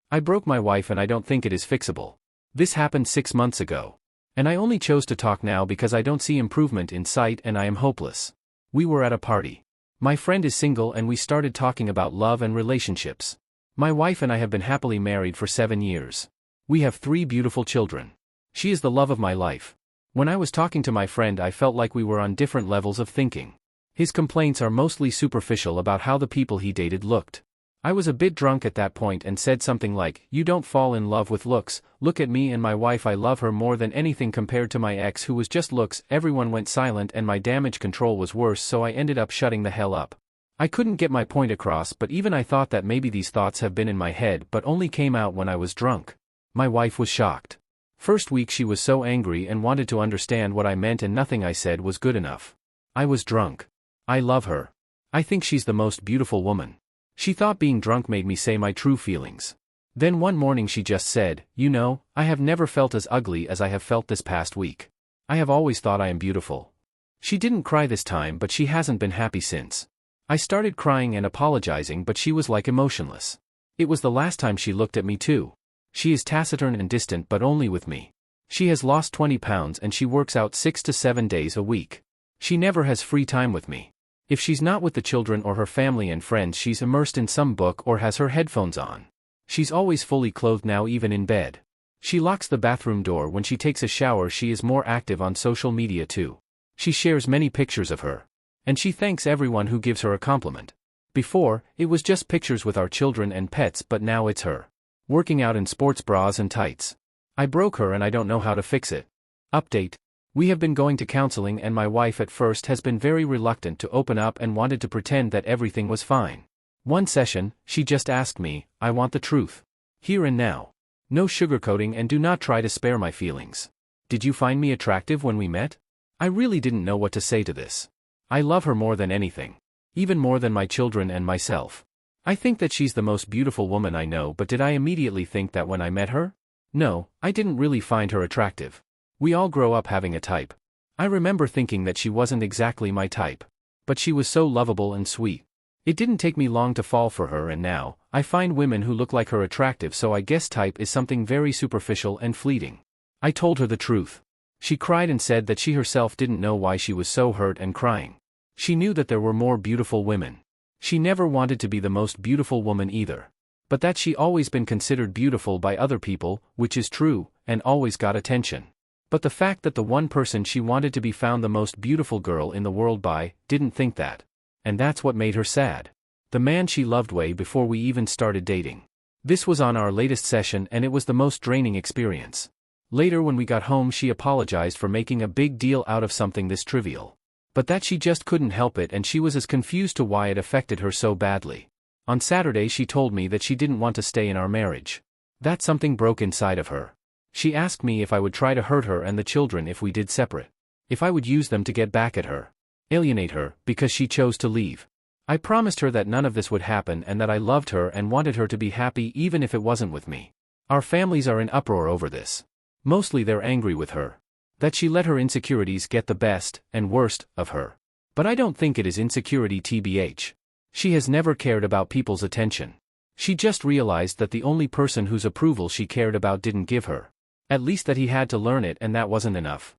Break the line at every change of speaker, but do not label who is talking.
I broke my wife and I don't think it is fixable. This happened 6 months ago. And I only chose to talk now because I don't see improvement in sight and I am hopeless. We were at a party. My friend is single and we started talking about love and relationships. My wife and I have been happily married for 7 years. We have 3 beautiful children. She is the love of my life. When I was talking to my friend, I felt like we were on different levels of thinking. His complaints are mostly superficial about how the people he dated looked. I was a bit drunk at that point and said something like, "You don't fall in love with looks, look at me and my wife, I love her more than anything compared to my ex who was just looks." Everyone went silent and my damage control was worse, so I ended up shutting the hell up. I couldn't get my point across, but even I thought that maybe these thoughts have been in my head but only came out when I was drunk. My wife was shocked. First week she was so angry and wanted to understand what I meant and nothing I said was good enough. I was drunk. I love her. I think she's the most beautiful woman. She thought being drunk made me say my true feelings. Then one morning she just said, "You know, I have never felt as ugly as I have felt this past week. I have always thought I am beautiful." She didn't cry this time, but she hasn't been happy since. I started crying and apologizing, but she was like emotionless. It was the last time she looked at me too. She is taciturn and distant, but only with me. She has lost 20 pounds and she works out 6 to 7 days a week. She never has free time with me. If she's not with the children or her family and friends, she's immersed in some book or has her headphones on. She's always fully clothed now, even in bed. She locks the bathroom door when she takes a shower. She is more active on social media too. She shares many pictures of her. And she thanks everyone who gives her a compliment. Before, it was just pictures with our children and pets, but now it's her working out in sports bras and tights. I broke her and I don't know how to fix it. Update. We have been going to counseling and my wife at first has been very reluctant to open up and wanted to pretend that everything was fine. One session, she just asked me, "I want the truth. Here and now. No sugarcoating and do not try to spare my feelings. Did you find me attractive when we met?" I really didn't know what to say to this. I love her more than anything. Even more than my children and myself. I think that she's the most beautiful woman I know, but did I immediately think that when I met her? No, I didn't really find her attractive. We all grow up having a type. I remember thinking that she wasn't exactly my type. But she was so lovable and sweet. It didn't take me long to fall for her, and now, I find women who look like her attractive, so I guess type is something very superficial and fleeting. I told her the truth. She cried and said that she herself didn't know why she was so hurt and crying. She knew that there were more beautiful women. She never wanted to be the most beautiful woman either. But that she always been considered beautiful by other people, which is true, and always got attention. But the fact that the one person she wanted to be found the most beautiful girl in the world by, didn't think that. And that's what made her sad. The man she loved way before we even started dating. This was on our latest session and it was the most draining experience. Later when we got home she apologized for making a big deal out of something this trivial. But that she just couldn't help it and she was as confused to why it affected her so badly. On Saturday she told me that she didn't want to stay in our marriage. That something broke inside of her. She asked me if I would try to hurt her and the children if we did separate. If I would use them to get back at her. Alienate her, because she chose to leave. I promised her that none of this would happen and that I loved her and wanted her to be happy even if it wasn't with me. Our families are in uproar over this. Mostly they're angry with her. That she let her insecurities get the best, and worst, of her. But I don't think it is insecurity tbh. She has never cared about people's attention. She just realized that the only person whose approval she cared about didn't give her. At least that he had to learn it and that wasn't enough.